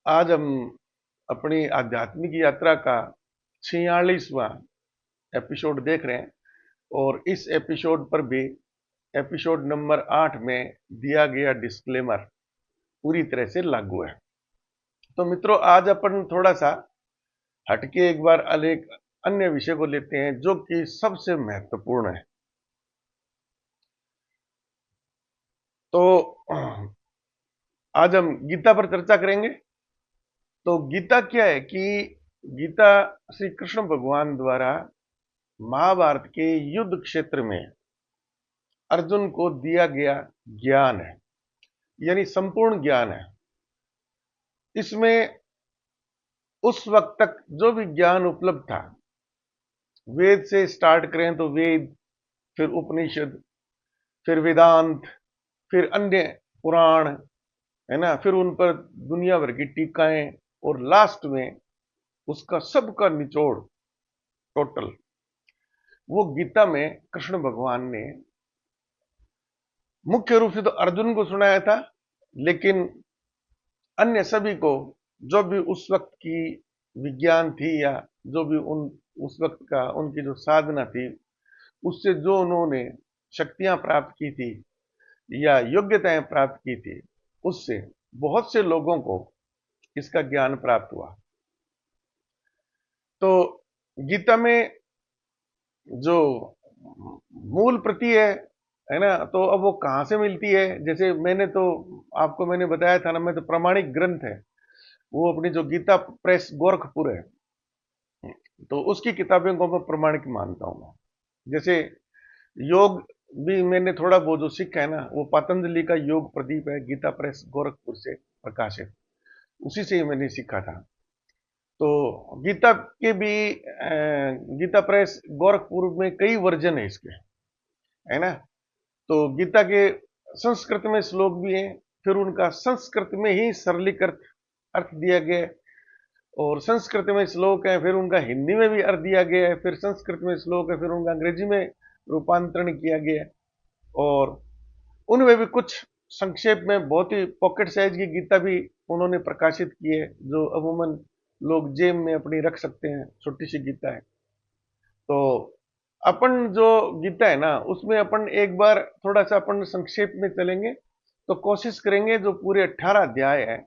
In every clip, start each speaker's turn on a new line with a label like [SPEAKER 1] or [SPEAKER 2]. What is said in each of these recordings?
[SPEAKER 1] आज हम अपनी आध्यात्मिक यात्रा का 46वां एपिसोड देख रहे हैं और इस एपिसोड पर भी एपिसोड नंबर 8 में दिया गया डिस्क्लेमर पूरी तरह से लागू है। तो मित्रों, आज अपन थोड़ा सा हटके एक बार एक अन्य विषय को लेते हैं जो कि सबसे महत्वपूर्ण है। तो आज हम गीता पर चर्चा करेंगे। तो गीता क्या है कि गीता श्री कृष्ण भगवान द्वारा महाभारत के युद्ध क्षेत्र में अर्जुन को दिया गया ज्ञान है, यानी संपूर्ण ज्ञान है। इसमें उस वक्त तक जो भी ज्ञान उपलब्ध था, वेद से स्टार्ट करें तो वेद, फिर उपनिषद, फिर वेदांत, फिर अन्य पुराण, है ना, फिर उन पर दुनिया भर की टीकाएं और लास्ट में उसका सबका निचोड़ टोटल वो गीता में कृष्ण भगवान ने मुख्य रूप से तो अर्जुन को सुनाया था, लेकिन अन्य सभी को, जो भी उस वक्त की विज्ञान थी या जो भी उस वक्त का उनकी जो साधना थी, उससे जो उन्होंने शक्तियां प्राप्त की थी या योग्यताएं प्राप्त की थी, उससे बहुत से लोगों को इसका ज्ञान प्राप्त हुआ। तो गीता में जो मूल प्रति है ना, तो अब वो कहां से मिलती है? जैसे मैंने बताया था ना, मैं तो प्रमाणिक ग्रंथ है वो अपनी जो गीता प्रेस गोरखपुर है, तो उसकी किताबों को मैं प्रमाणिक मानता हूँ। जैसे योग भी मैंने थोड़ा बहुत जो सीखा है ना, वो पतंजलि का योग प्रदीप है, गीता प्रेस गोरखपुर से प्रकाशित, उसी से ही मैंने सीखा था। तो गीता के भी गीता प्रेस गोरखपुर में कई वर्जन है इसके, है ना। तो गीता के संस्कृत में श्लोक भी हैं, फिर उनका संस्कृत में ही सरलीकृत अर्थ दिया गया है, और संस्कृत में श्लोक है, फिर उनका हिंदी में भी अर्थ दिया गया है, फिर संस्कृत में श्लोक है, फिर उनका अंग्रेजी में रूपांतरण किया गया है। और उनमें भी कुछ संक्षेप में बहुत ही पॉकेट साइज की गीता भी उन्होंने प्रकाशित की है, जो अमूमन लोग जेब में अपनी रख सकते हैं, छोटी सी गीता है। तो अपन जो गीता है ना, उसमें अपन एक बार थोड़ा सा अपन संक्षेप में चलेंगे, तो कोशिश करेंगे जो पूरे 18 अध्याय है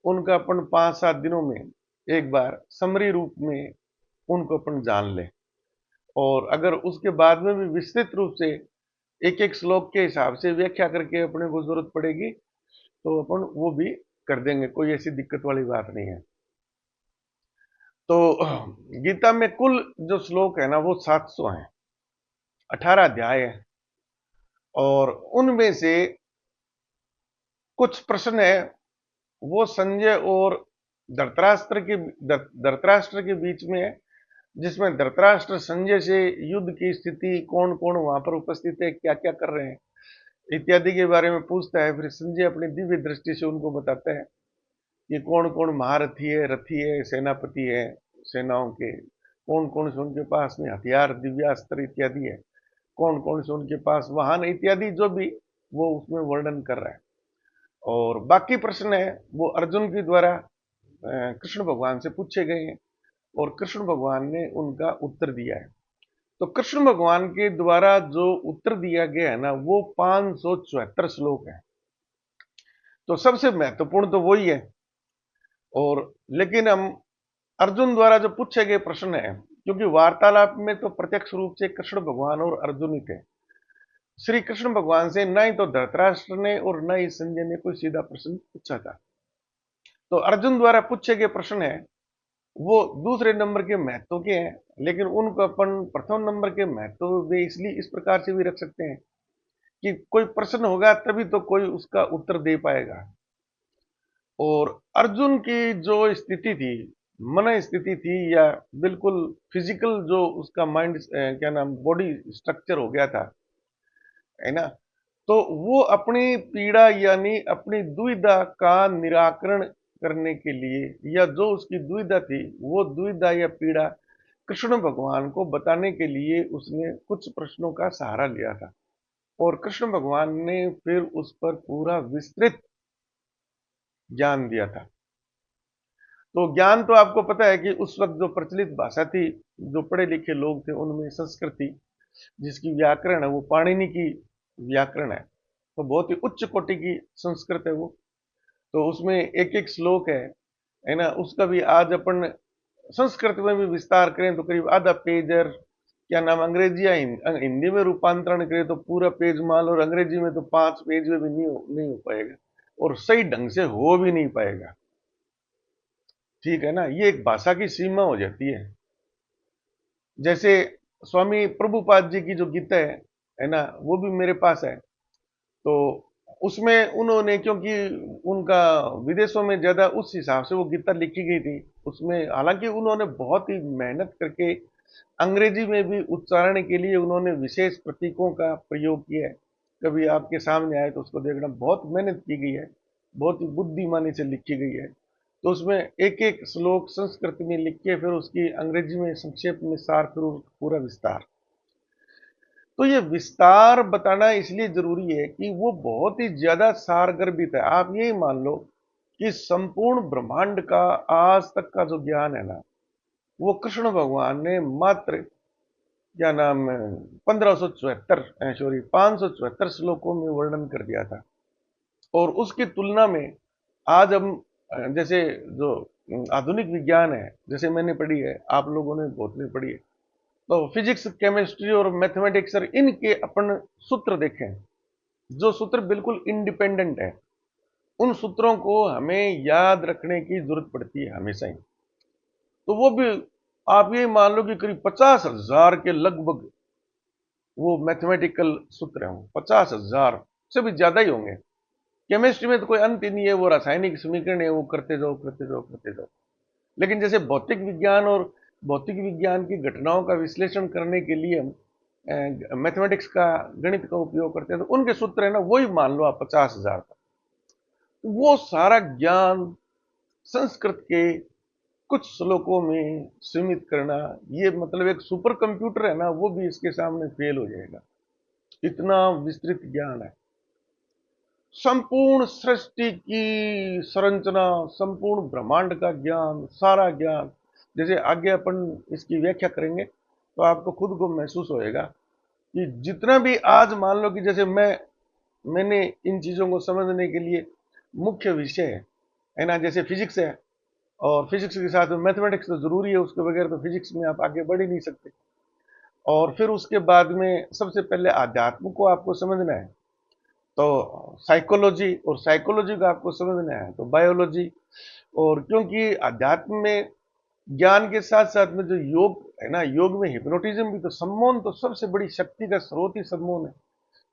[SPEAKER 1] उनका अपन 5-7 दिनों में एक बार समरी रूप में उनको अपन जान ले, और अगर उसके बाद में भी विस्तृत रूप से एक एक श्लोक के हिसाब से व्याख्या करके अपने को जरूरत पड़ेगी तो अपन वो भी कर देंगे, कोई ऐसी दिक्कत वाली बात नहीं है। तो गीता में कुल जो श्लोक है ना वो 700 हैं, 18 अध्याय है, और उनमें से कुछ प्रश्न है वो संजय और धृतराष्ट्र के बीच में है, जिसमें धृतराष्ट्र संजय से युद्ध की स्थिति, कौन कौन वहां पर उपस्थित है, क्या क्या कर रहे हैं इत्यादि के बारे में पूछता है। फिर संजय अपनी दिव्य दृष्टि से उनको बताता है कि कौन कौन महारथी है, रथी है, सेनापति है, सेनाओं के कौन कौन से उनके पास में हथियार, दिव्यास्त्र इत्यादि है, कौन कौन से उनके पास वाहन इत्यादि, जो भी वो उसमें वर्णन कर रहा है। और बाकी प्रश्न है वो अर्जुन के द्वारा कृष्ण भगवान से पूछे गए हैं, और कृष्ण भगवान ने उनका उत्तर दिया है। तो कृष्ण भगवान के द्वारा जो उत्तर दिया गया है ना, वो 574 श्लोक है। तो सबसे महत्वपूर्ण तो वही है। और लेकिन हम अर्जुन द्वारा जो पूछे गए प्रश्न है, क्योंकि वार्तालाप में तो प्रत्यक्ष रूप से कृष्ण भगवान और अर्जुन ही थे, श्री कृष्ण भगवान से न ही तो धृतराष्ट्र ने और न ही संजय ने कोई सीधा प्रश्न पूछा था। तो अर्जुन द्वारा पूछे गए प्रश्न है वो दूसरे नंबर के महत्व के हैं, लेकिन उनको अपन प्रथम नंबर के महत्व वे इसलिए इस प्रकार से भी रख सकते हैं कि कोई प्रश्न होगा तभी तो कोई उसका उत्तर दे पाएगा। और अर्जुन की जो स्थिति थी, मन स्थिति थी, या बिल्कुल फिजिकल जो उसका माइंड, क्या नाम, बॉडी स्ट्रक्चर हो गया था, है ना, तो वो अपनी पीड़ा यानी अपनी दुविधा का निराकरण करने के लिए, या जो उसकी दुविधा थी वो दुविधा या पीड़ा कृष्ण भगवान को बताने के लिए उसने कुछ प्रश्नों का सहारा लिया था, और कृष्ण भगवान ने फिर उस पर पूरा विस्तृत ज्ञान दिया था। तो ज्ञान तो आपको पता है कि उस वक्त जो प्रचलित भाषा थी, जो पढ़े लिखे लोग थे, उनमें संस्कृत थी, जिसकी व्याकरण है वो पाणिनि की व्याकरण है। तो बहुत ही उच्च कोटि की संस्कृत है वो। तो उसमें एक एक श्लोक है ना, उसका भी आज अपन संस्कृत में भी विस्तार करें तो करीब आधा पेज, और क्या नाम अंग्रेजी या हिंदी में रूपांतरण करें तो पूरा पेज मान लो, और अंग्रेजी में तो 5 पेज में भी नहीं हो पाएगा, और सही ढंग से हो भी नहीं पाएगा। ठीक है ना, ये एक भाषा की सीमा हो जाती है। जैसे स्वामी प्रभुपाद जी की जो गीता है ना, वो भी मेरे पास है। तो उसमें उन्होंने, क्योंकि उनका विदेशों में ज्यादा उस हिसाब से वो गीता लिखी गई थी, उसमें हालांकि उन्होंने बहुत ही मेहनत करके अंग्रेजी में भी उच्चारण के लिए उन्होंने विशेष प्रतीकों का प्रयोग किया है। कभी आपके सामने आए तो उसको देखना, बहुत मेहनत की गई है, बहुत ही बुद्धिमानी से लिखी गई है। तो उसमें एक एक श्लोक संस्कृत में लिख के फिर उसकी अंग्रेजी में संक्षेप में सार, फिर पूरा विस्तार। तो ये विस्तार बताना इसलिए जरूरी है कि वो बहुत ही ज्यादा सारगर्भित है। आप यही मान लो कि संपूर्ण ब्रह्मांड का आज तक का जो ज्ञान है ना, वो कृष्ण भगवान ने मात्र, क्या नाम है, 1574 सॉरी 574 श्लोकों में वर्णन कर दिया था। और उसकी तुलना में आज हम जैसे जो आधुनिक विज्ञान है, जैसे मैंने पढ़ी है, आप लोगों ने बहुत भी पढ़ी है, तो फिजिक्स, केमिस्ट्री और मैथमेटिक्स, और इनके अपन सूत्र देखें, जो सूत्र बिल्कुल इंडिपेंडेंट है, उन सूत्रों को हमें याद रखने की जरूरत पड़ती है हमेशा ही। तो वो भी आप ये मान लो कि करीब 50,000 के लगभग वो मैथमेटिकल सूत्र हैं, 50,000 से भी ज्यादा ही होंगे। केमिस्ट्री में तो कोई अंत ही नहीं है, वो रासायनिक समीकरण है, वो करते जाओ करते जाओ करते जाओ। लेकिन जैसे भौतिक विज्ञान और भौतिक विज्ञान की घटनाओं का विश्लेषण करने के लिए हम मैथमेटिक्स का, गणित का उपयोग करते हैं, तो उनके सूत्र है ना, वही मान लो आप 50,000 का। वो सारा ज्ञान संस्कृत के कुछ श्लोकों में सीमित करना, ये मतलब एक सुपर कंप्यूटर है ना, वो भी इसके सामने फेल हो जाएगा। इतना विस्तृत ज्ञान है, संपूर्ण सृष्टि की संरचना, संपूर्ण ब्रह्मांड का ज्ञान, सारा ज्ञान। जैसे आगे अपन इसकी व्याख्या करेंगे तो आपको खुद को महसूस होएगा कि जितना भी आज मान लो कि जैसे मैंने इन चीजों को समझने के लिए मुख्य विषय है ना, जैसे फिजिक्स है, और फिजिक्स के साथ में मैथमेटिक्स तो जरूरी है, उसके बगैर तो फिजिक्स में आप आगे बढ़ ही नहीं सकते। और फिर उसके बाद में सबसे पहले अध्यात्म को आपको समझना है, तो साइकोलॉजी, और साइकोलॉजी को आपको समझना है तो बायोलॉजी। और क्योंकि अध्यात्म में ज्ञान के साथ साथ में जो योग है ना, योग में हिप्नोटिज्म भी, तो सम्मोहन तो सबसे बड़ी शक्ति का स्रोत ही सम्मोहन है।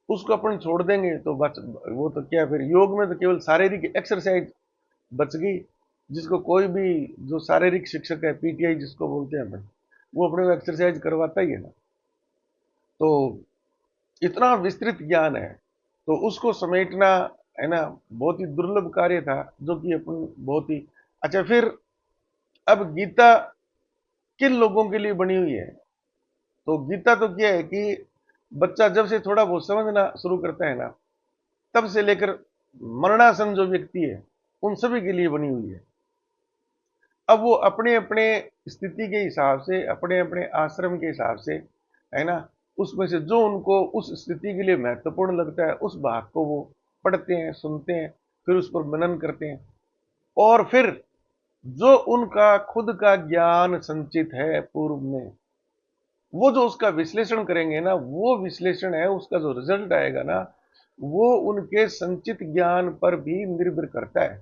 [SPEAKER 1] उसको अपन छोड़ देंगे तो बच, वो तो क्या, फिर योग में तो केवल शारीरिक एक्सरसाइज बच गई, जिसको कोई भी जो शारीरिक शिक्षक है, पीटीआई जिसको बोलते हैं अपन, वो अपने को एक्सरसाइज करवाता ही है ना। तो इतना विस्तृत ज्ञान है, तो उसको समेटना है ना, बहुत ही दुर्लभ कार्य था, जो कि अपन बहुत ही अच्छा। फिर अब गीता किन लोगों के लिए बनी हुई है? तो गीता तो क्या है कि बच्चा जब से थोड़ा बहुत समझना शुरू करता है ना, तब से लेकर मरणासन जो व्यक्ति है, उन सभी के लिए बनी हुई है। अब वो अपने अपने स्थिति के हिसाब से, अपने अपने आश्रम के हिसाब से, है ना, उसमें से जो उनको उस स्थिति के लिए महत्वपूर्ण लगता है, उस भाग को वो पढ़ते हैं, सुनते हैं, फिर उस पर मनन करते हैं। और फिर जो उनका खुद का ज्ञान संचित है पूर्व में, वो जो उसका विश्लेषण करेंगे ना, वो विश्लेषण है, उसका जो रिजल्ट आएगा ना, वो उनके संचित ज्ञान पर भी निर्भर करता है।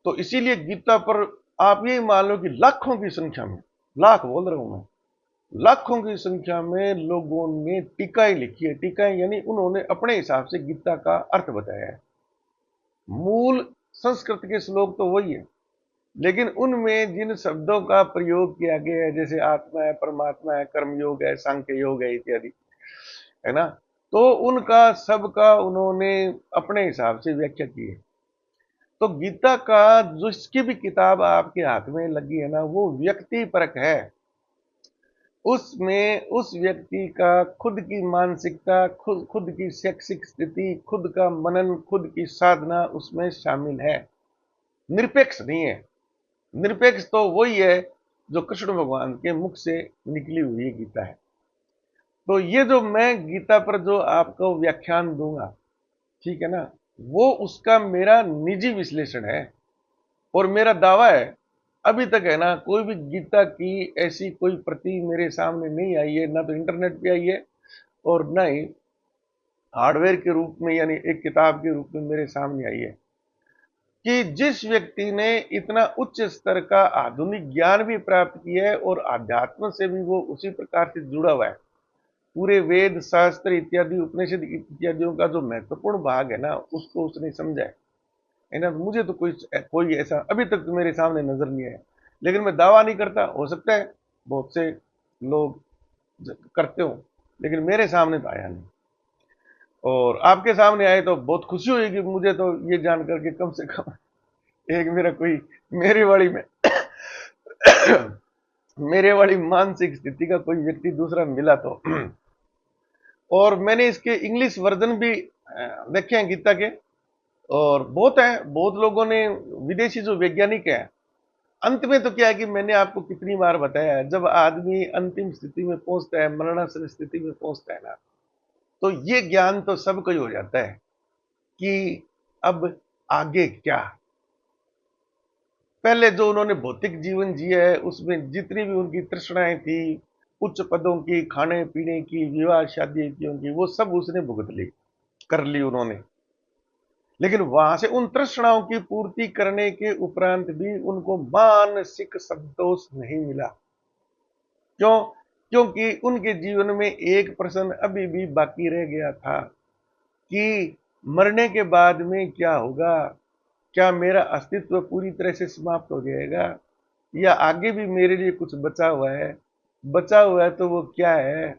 [SPEAKER 1] तो इसीलिए गीता पर आप ये मान लो कि लाखों की संख्या में, लाख बोल रहा हूं मैं, लाखों की संख्या में लोगों ने टीकाएं लिखी है। टीकाएं यानी उन्होंने अपने हिसाब से गीता का अर्थ बताया है। मूल संस्कृत के श्लोक तो वही है, लेकिन उनमें जिन शब्दों का प्रयोग किया गया है, जैसे आत्मा है, परमात्मा है, कर्म योग है, सांख्य योग है इत्यादि, है ना, तो उनका सबका उन्होंने अपने हिसाब से व्याख्या की है। तो गीता का जिसकी भी किताब आपके हाथ में लगी है ना, वो व्यक्ति परक है। उसमें उस व्यक्ति का खुद की मानसिकता, खुद खुद की शैक्षिक स्थिति, खुद का मनन, खुद की साधना उसमें शामिल है, निरपेक्ष नहीं है। निरपेक्ष तो वही है जो कृष्ण भगवान के मुख से निकली हुई गीता है। तो ये जो मैं गीता पर जो आपको व्याख्यान दूंगा, ठीक है ना, वो उसका मेरा निजी विश्लेषण है। और मेरा दावा है, अभी तक है ना, कोई भी गीता की ऐसी कोई प्रति मेरे सामने नहीं आई है, ना तो इंटरनेट पे आई है और ना ही हार्डवेयर के रूप में यानी एक किताब के रूप में मेरे सामने आई है। कि जिस व्यक्ति ने इतना उच्च स्तर का आधुनिक ज्ञान भी प्राप्त किया है और अध्यात्म से भी वो उसी प्रकार से जुड़ा हुआ है, पूरे वेद शास्त्र इत्यादि उपनिषद इत्यादियों का जो महत्वपूर्ण भाग है ना, उसको उसने समझा है ना। मुझे तो कोई कोई ऐसा अभी तक तो मेरे सामने नजर नहीं आया, लेकिन मैं दावा नहीं करता, हो सकता है बहुत से लोग करते हो, लेकिन मेरे सामने तो आया नहीं। और आपके सामने आए तो बहुत खुशी होगी मुझे तो ये जान करके, कम से कम एक मेरा कोई मेरी वाली में मेरे वाली मानसिक स्थिति का कोई व्यक्ति दूसरा मिला तो। और मैंने इसके इंग्लिश वर्जन भी देखे हैं गीता के, और बहुत है, बहुत लोगों ने, विदेशी जो वैज्ञानिक है, अंत में तो क्या है कि मैंने आपको कितनी बार बताया है, जब आदमी अंतिम स्थिति में पहुंचता है, मरणासन स्थिति में पहुंचता है ना, तो ये ज्ञान तो सबको ही हो जाता है कि अब आगे क्या। पहले जो उन्होंने भौतिक जीवन जिया है, उसमें जितनी भी उनकी तृष्णाएं थी, उच्च पदों की, खाने पीने की, विवाह शादी की, वो सब उसने भुगत ली, कर ली उन्होंने। लेकिन वहां से उन तृष्णाओं की पूर्ति करने के उपरांत भी उनको मानसिक संतोष नहीं मिला। क्यों? क्योंकि उनके जीवन में एक प्रश्न अभी भी बाकी रह गया था कि मरने के बाद में क्या होगा। क्या मेरा अस्तित्व पूरी तरह से समाप्त हो जाएगा, या आगे भी मेरे लिए कुछ बचा हुआ है? बचा हुआ है तो वो क्या है?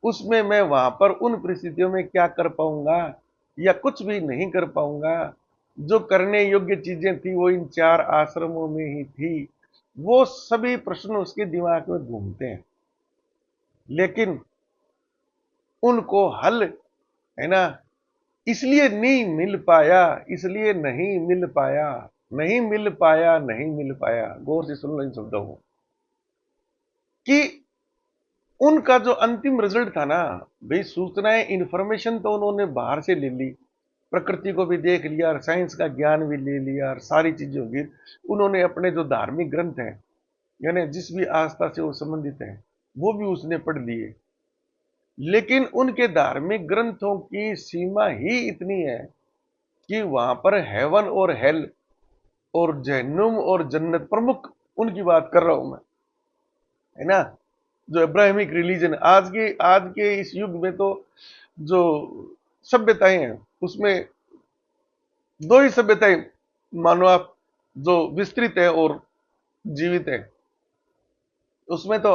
[SPEAKER 1] उसमें मैं वहां पर उन परिस्थितियों में क्या कर पाऊंगा, या कुछ भी नहीं कर पाऊंगा? जो करने योग्य चीजें थी वो इन चार आश्रमों में ही थी। वो सभी प्रश्न उसके दिमाग में घूमते हैं, लेकिन उनको हल, है ना, इसलिए नहीं मिल पाया, इसलिए नहीं मिल पाया, नहीं मिल पाया, नहीं मिल पाया। गौर से सुन लो इन शब्दों को, कि उनका जो अंतिम रिजल्ट था ना, भाई सूचनाएं, इंफॉर्मेशन तो उन्होंने बाहर से ले ली, प्रकृति को भी देख लिया और साइंस का ज्ञान भी ले लिया और सारी चीजों की उन्होंने अपने जो धार्मिक ग्रंथ हैं, यानी जिस भी आस्था से वो संबंधित है, वो भी उसने पढ़ लिए। लेकिन उनके धार्मिक ग्रंथों की सीमा ही इतनी है कि वहां पर हेवन और हेल और जहन्नुम और जन्नत, प्रमुख उनकी बात कर रहा हूं मैं, है ना, जो अब्राहमिक रिलीजन आज के इस युग में तो जो सभ्यताएं हैं, उसमें दो ही सभ्यताएं मानो आप, जो विस्तृत है और जीवित है। उसमें तो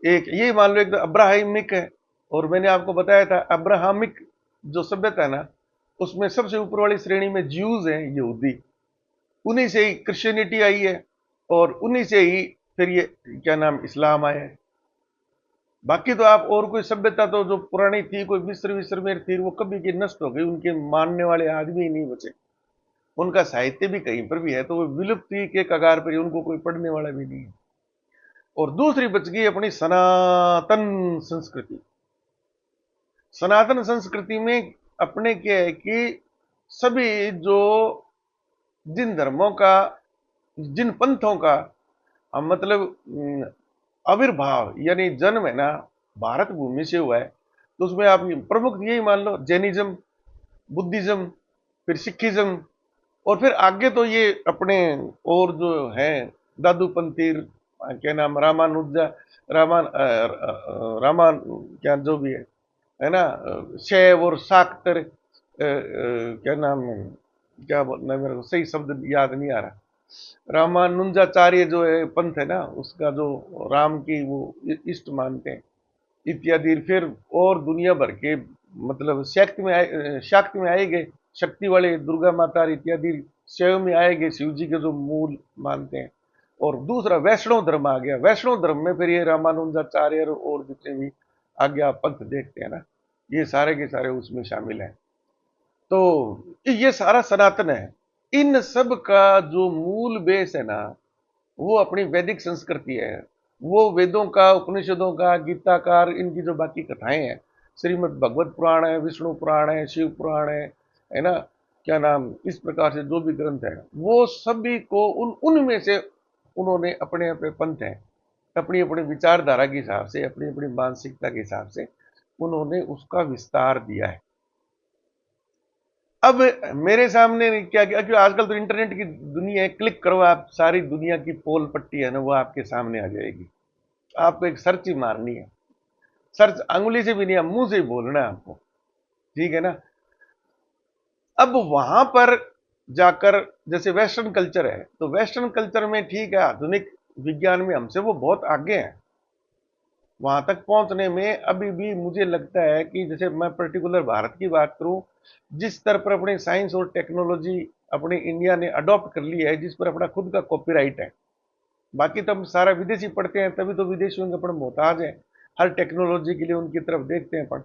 [SPEAKER 1] एक यही मान लो, एक तो अब्राहमिक है, और मैंने आपको बताया था अब्राहमिक जो सभ्यता है ना, उसमें सबसे ऊपर वाली श्रेणी में ज्यूज हैं, यहूदी। उन्हीं से ही क्रिश्चियनिटी आई है, और उन्हीं से ही फिर ये क्या नाम, इस्लाम आया है। बाकी तो आप और कोई सभ्यता तो जो पुरानी थी, कोई मिस्र विस्र में थी, वो कभी की नष्ट हो गई, उनके मानने वाले आदमी ही नहीं बचे। उनका साहित्य भी कहीं पर भी है तो वो विलुप्ति के कगार पर ही, उनको कोई पढ़ने वाला भी नहीं है। और दूसरी बच गई अपनी सनातन संस्कृति। सनातन संस्कृति में अपने क्या है कि सभी जो, जिन धर्मों का, जिन पंथों का मतलब आविर्भाव यानी जन्म है ना, भारत भूमि से हुआ है, तो उसमें आप प्रमुख यही मान लो, जैनिज्म, बुद्धिज्म, फिर सिखिज्म, और फिर आगे तो ये अपने और जो है दादूपंथी, क्या नाम, रामानुजा, रामान, क्या जो भी है ना, शैव और शाक्त, क्या नाम है, क्या बोलना, मेरे को सही शब्द याद नहीं आ रहा। रामानुजाचार्य जो है पंथ है ना, उसका जो राम की वो इष्ट मानते हैं इत्यादि। फिर और दुनिया भर के मतलब शाक्त में आए गए, शक्ति वाले दुर्गा माता इत्यादि। शैव में आएंगे, शिव जी के जो मूल मानते हैं। और दूसरा वैष्णव धर्म आ गया। वैष्णव धर्म में फिर ये रामानुजाचार्य और जितने भी आगे आप पंथ देखते हैं ना, ये सारे के सारे उसमें शामिल हैं। तो ये सारा सनातन है। इन सब का जो मूल बेस है ना, वो अपनी वैदिक संस्कृति है, वो वेदों का, उपनिषदों का, गीताकार, इनकी जो बाकी कथाएं हैं, श्रीमद् भगवत पुराण है, विष्णु पुराण है, शिव पुराण है ना, क्या नाम, इस प्रकार से जो भी ग्रंथ है, वो सभी को उनमें से उन्होंने अपने अपने पंथ हैं, अपनी अपनी विचारधारा के हिसाब से, अपनी अपनी मानसिकता के हिसाब से उन्होंने उसका विस्तार दिया है। अब मेरे सामने क्या क्या, क्योंकि आजकल तो इंटरनेट की दुनिया है, क्लिक करो आप, सारी दुनिया की पोल पट्टी है ना वो आपके सामने आ जाएगी। आपको एक सर्च ही मारनी है, सर्च अंगुली से भी नहीं, मुंह से ही बोलना है आपको, ठीक है ना। अब वहां पर जाकर, जैसे वेस्टर्न कल्चर है, तो वेस्टर्न कल्चर में ठीक है, आधुनिक विज्ञान में हमसे वो बहुत आगे हैं। वहां तक पहुंचने में अभी भी मुझे लगता है कि, जैसे मैं पर्टिकुलर भारत की बात करूं, जिस स्तर पर अपने साइंस और टेक्नोलॉजी अपने इंडिया ने अडॉप्ट कर ली है, जिस पर अपना खुद का कॉपीराइट है, बाकी तो हम सारा विदेशी पढ़ते हैं, तभी तो विदेशियों के अपन मोहताज हैं, हर टेक्नोलॉजी के लिए उनकी तरफ देखते हैं अपन,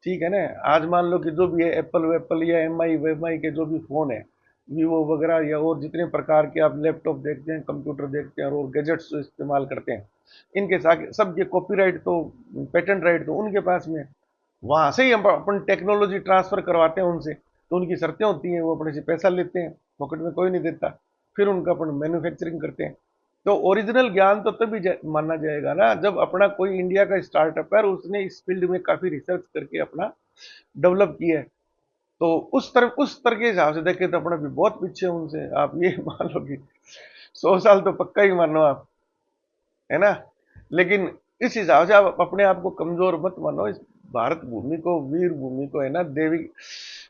[SPEAKER 1] ठीक है ना। आज मान लो कि जो भी है, एप्पल वेप्पल या एम आई के जो भी फोन है, वीवो वगैरह, या और जितने प्रकार के आप लैपटॉप देखते हैं, कंप्यूटर देखते हैं, और गैजेट्स जो इस्तेमाल करते हैं, इनके साथ सब ये कॉपीराइट तो, पेटेंट राइट तो उनके पास में है। वहां से ही हम अपन टेक्नोलॉजी ट्रांसफर करवाते हैं उनसे, तो उनकी शर्तें होती हैं, वो अपने से पैसा लेते हैं, पॉकेट में कोई नहीं देता, फिर उनका अपन मैन्युफैक्चरिंग करते हैं। तो ओरिजिनल ज्ञान तो तभी माना जाएगा ना, जब अपना कोई इंडिया का स्टार्टअप है और उसने इस फील्ड में काफी रिसर्च करके अपना डेवलप किया है। तो उस तरह के हिसाब से देखें तो अपना भी बहुत पीछे है उनसे, आप ये मान लो कि 100 साल तो पक्का ही मानो आप, है ना। लेकिन इस हिसाब से आप अपने आप को कमजोर मत मानो, इस भारत भूमि को, वीर भूमि को, है ना, देवी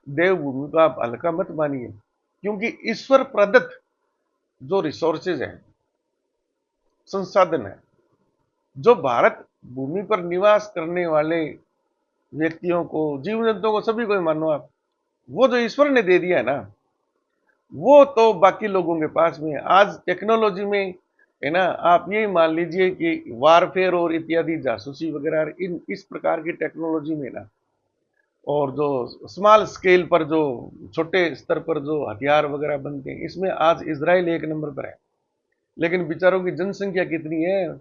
[SPEAKER 1] देव भूमि को आप हल्का मत मानिए, क्योंकि ईश्वर प्रदत्त जो रिसोर्सेज है, संसाधन है, जो भारत भूमि पर निवास करने वाले व्यक्तियों को, जीव जंतुओं को, सभी को ही मानो आप, वो जो ईश्वर ने दे दिया है ना, वो तो बाकी लोगों के पास में है। आज टेक्नोलॉजी में, है ना, आप यही मान लीजिए कि वारफेयर और इत्यादि जासूसी वगैरह, इन इस प्रकार की टेक्नोलॉजी में ना, और जो स्मॉल स्केल पर, जो छोटे स्तर पर जो हथियार वगैरह बनते हैं, इसमें आज इजराइल एक नंबर पर है। लेकिन बेचारों की जनसंख्या कितनी है,